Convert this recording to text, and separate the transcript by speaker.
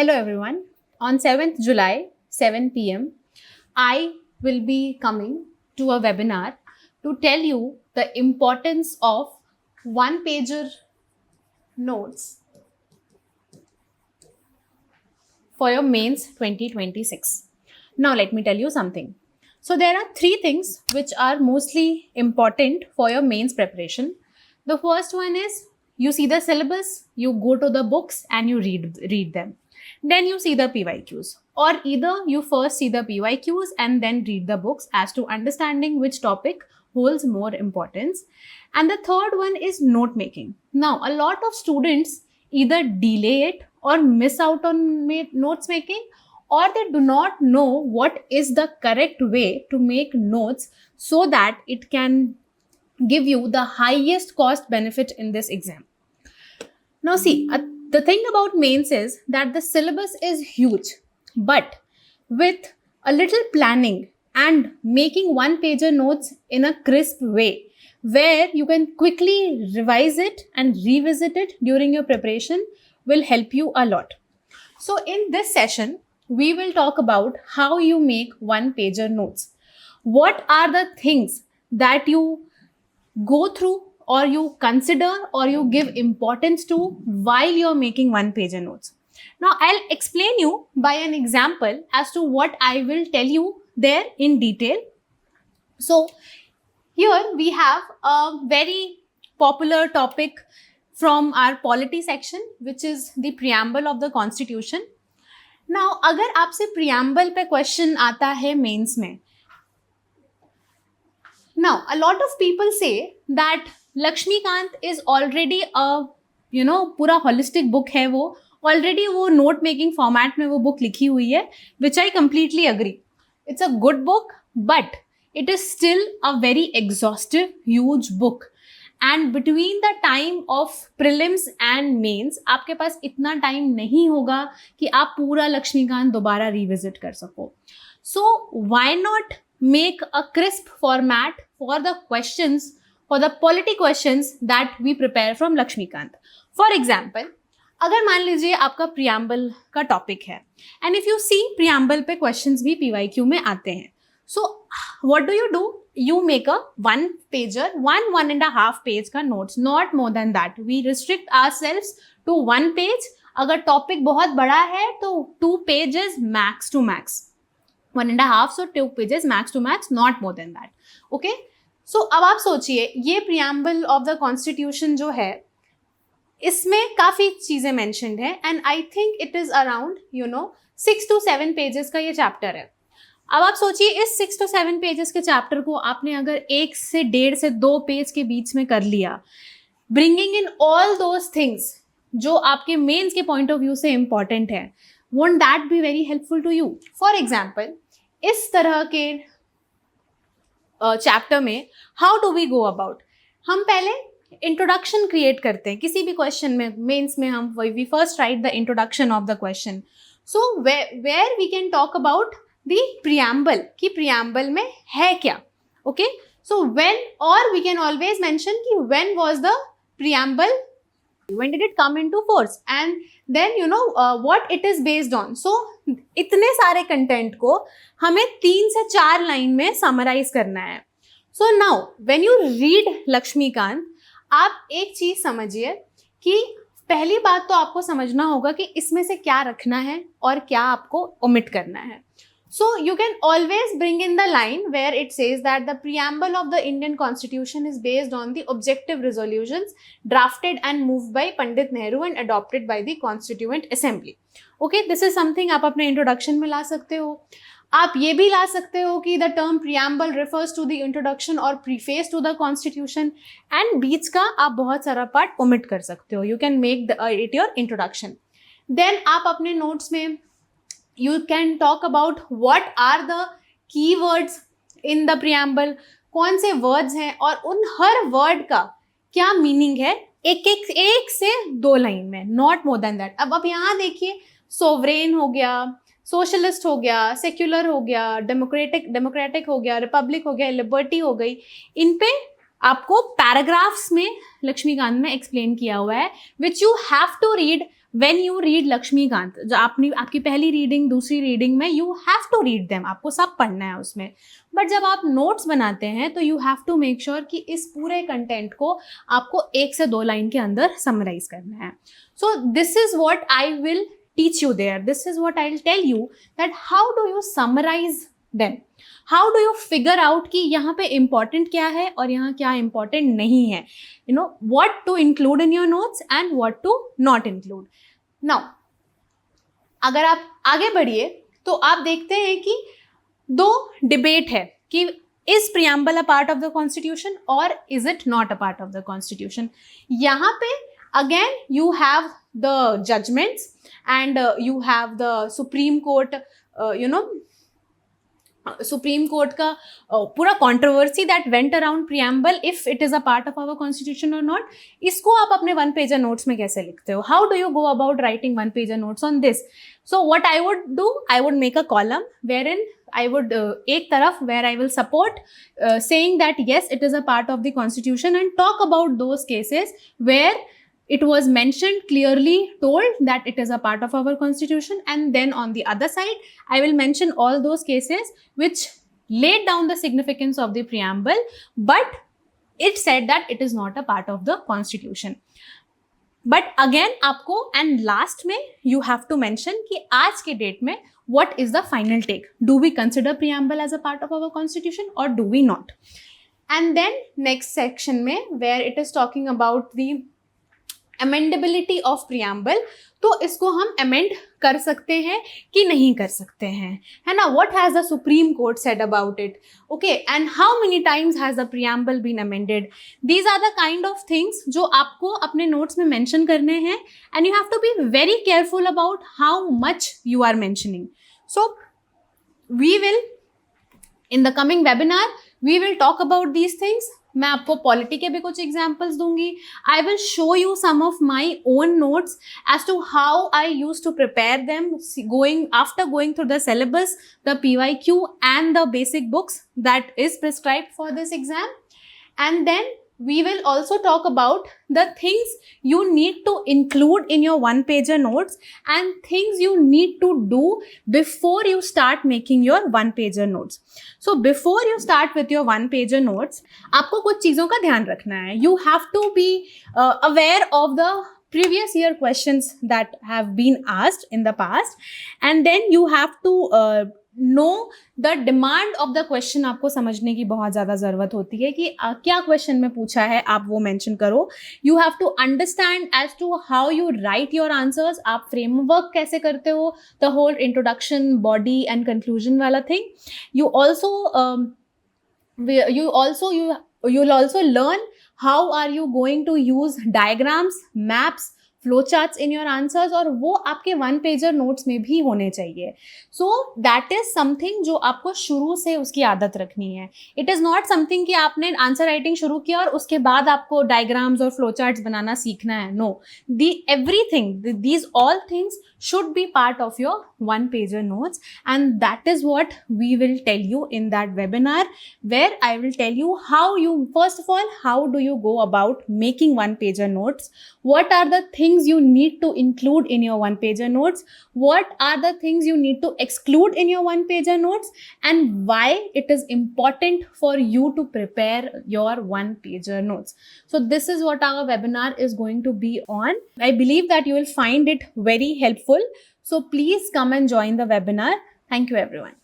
Speaker 1: Hello everyone. On 7th July, 7 p.m., I will be coming to a webinar to tell you the importance of one-pager notes for your mains 2026. Now let me tell you something. So there are three things which are mostly important for your mains preparation. The first one is you see the syllabus, you go to the books and you read them. Then you see the PYQs, or either you first see the PYQs and then read the books as to understanding which topic holds more importance. And the third one is note making. Now, a lot of students either delay it or miss out on notes making, or they do not know what is the correct way to make notes so that it can give you the highest cost benefit in this exam. Now see, the thing about mains is that the syllabus is huge, but with a little planning and making one-pager notes in a crisp way, where you can quickly revise it and revisit it during your preparation will help you a lot. So in this session, we will talk about how you make one-pager notes. What are the things that you go through or you consider or you give importance to while you're making one-pager notes. Now, I'll explain you by an example as to what I will tell you there in detail. So, here we have a very popular topic from our polity section, which is the preamble of the constitution. Now, अगर आपसे preamble पे question आता है mains में, now, a lot of people say that Lakshmikant is already a, पूरा holistic book है वो, already वो note making format में वो book लिखी हुई है, which I completely agree. It's a good book, but it is still a very exhaustive, huge book. And between the time of prelims and mains, आपके पास इतना time नहीं होगा कि आप पूरा लक्ष्मीकांत दोबारा revisit कर सको. So, why not make a crisp format for the questions, for the polity questions that we prepare from Lakshmikant. For example, अगर मान लीजिए आपका preamble का topic है and if you see preamble पे questions भी PYQ में आते हैं. So, what do? You make a one-pager, 1.5 page का notes, not more than that. We restrict ourselves to 1 page. अगर topic बहुत बड़ा है तो 2 pages max to max. 1.5, so 2 pages max to max, not more than that. Okay? So, अब आप सोचिए ये preamble of the constitution जो है इसमें काफ़ी चीज़ें mentioned है and I think it is around 6 to 7 pages का ये chapter है. अब आप सोचिए इस 6 to 7 pages के chapter को आपने अगर 1 से 1.5 से 2 पेज के बीच में कर लिया, bringing in all those things जो आपके मेंस के पॉइंट ऑफ व्यू से important है, won't that be very helpful to you? For example, इस तरह के चैप्टर में how do we go about, हम पहले इंट्रोडक्शन क्रिएट करते हैं किसी भी क्वेश्चन में. मेंस में हम we first write the introduction of the question. So where we can talk about the preamble कि प्रियम्बल में है क्या. ओके, सो व्हेन, और वी कैन ऑलवेज मेंशन कि when was the preamble, when did it come into force, and then what it is based on. So इतने सारे content को हमें 3 से 4 लाइन में समराइज करना है. So now when you read Laxmikant, आप एक चीज समझिए कि पहली बात तो आपको समझना होगा कि इसमें से क्या रखना है और क्या आपको ओमिट करना है. So you can always bring in the line where it says that the preamble of the Indian Constitution is based on the objective resolutions drafted and moved by Pandit Nehru and adopted by the Constituent Assembly. Okay, this is something आप अपने introduction में ला सकते हो. आप ये भी ला सकते हो कि the term preamble refers to the introduction or preface to the Constitution, and बीच का आप बहुत सारा part omit कर सकते हो. You can make it your introduction. Then आप अपने notes में you can talk about what are the keywords in the preamble, कौन से words हैं और उन हर word का क्या meaning है, एक से 2 लाइन में, not more than that. अब यहाँ देखिए, sovereign हो गया, socialist हो गया, secular हो गया, democratic हो गया, republic हो गया, liberty हो गई, इन पे आपको पैराग्राफ्स में लक्ष्मीकांत में एक्सप्लेन किया हुआ है, which you have to read when you read Laxmikant, जो आपकी पहली रीडिंग दूसरी रीडिंग में you have to read them, आपको सब पढ़ना है उसमें, बट जब आप नोट्स बनाते हैं तो you have to make sure कि इस पूरे कंटेंट को आपको 1 से 2 लाइन के अंदर समराइज करना है. So this is what I will teach you there. This is what I'll tell you that how do you summarize them. How do you figure out कि यहाँ पे important क्या है और यहाँ क्या important नहीं है. You know what to include in your notes and what to not include. Now, अगर आप आगे बढ़िए तो आप देखते हैं कि 2 डिबेट है कि is preamble a part of the constitution or is it not a part of the constitution. यहाँ पे again you have the judgments and you have the Supreme Court, Supreme Court का पूरा controversy that went around preamble if it is a part of our constitution और not. इसको आप अपने 1 pager notes में कैसे लिखते हो? How do you go about writing 1 pager notes on this? So what I would do, I would make a column where in I would एक तरफ where I will support saying that yes it is a part of the constitution and talk about those cases where it was mentioned clearly told that it is a part of our constitution, and then on the other side I will mention all those cases which laid down the significance of the preamble but it said that it is not a part of the constitution. But again आपको and last में you have to mention कि आज के date में what is the final take. Do we consider preamble as a part of our constitution और do we not? And then next section में where it is talking about the amendability of preamble, तो इसको हम amend कर सकते हैं कि नहीं कर सकते हैं, है ना. What has the Supreme Court said about it, okay, and how many times has the preamble been amended. These are the kind of things जो आपको अपने नोट्स में मेंशन करने हैं and you have to be very careful about how much you are mentioning. So we will in the coming webinar we will talk about these things. मैं आपको polity के भी कुछ एग्जाम्पल्स दूंगी. आई will show you some of my own notes as to how I use to prepare them after going through the syllabus, the PYQ and the basic books that is prescribed for this exam. And then we will also talk about the things you need to include in your 1-pager notes and things you need to do before you start making your 1-pager notes. So before you start with your 1-pager notes, आपको कुछ चीज़ों का ध्यान रखना है. You have to be aware of the previous year questions that have been asked in the past, and then you have to know the demand of the question. आपको समझने की बहुत ज़्यादा ज़रूरत होती है कि क्या क्वेश्चन में पूछा है, आप वो मेंशन करो. You have to understand as to how you write your answers. आप फ्रेमवर्क कैसे करते हो, the whole introduction, body and conclusion वाला thing. You also learn how are you going to use diagrams, maps, flow charts in your answers, और वो आपके 1-pager notes में भी होने चाहिए. सो दैट इज समथिंग जो आपको शुरू से उसकी आदत रखनी है. इट इज़ नॉट समथिंग कि आपने आंसर राइटिंग शुरू किया और उसके बाद आपको डायग्राम्स और फ्लो चार्ट्स बनाना सीखना है. No, everything, these all things should be part of your 1-pager notes, and that is what we will tell you in that webinar, where I will tell you first of all, how do you go about making 1-pager notes, what are the things you need to include in your 1-pager notes, what are the things you need to exclude in your 1-pager notes, and why it is important for you to prepare your 1-pager notes. So this is what our webinar is going to be on. I believe that you will find it very helpful. So please come and join the webinar. Thank you everyone.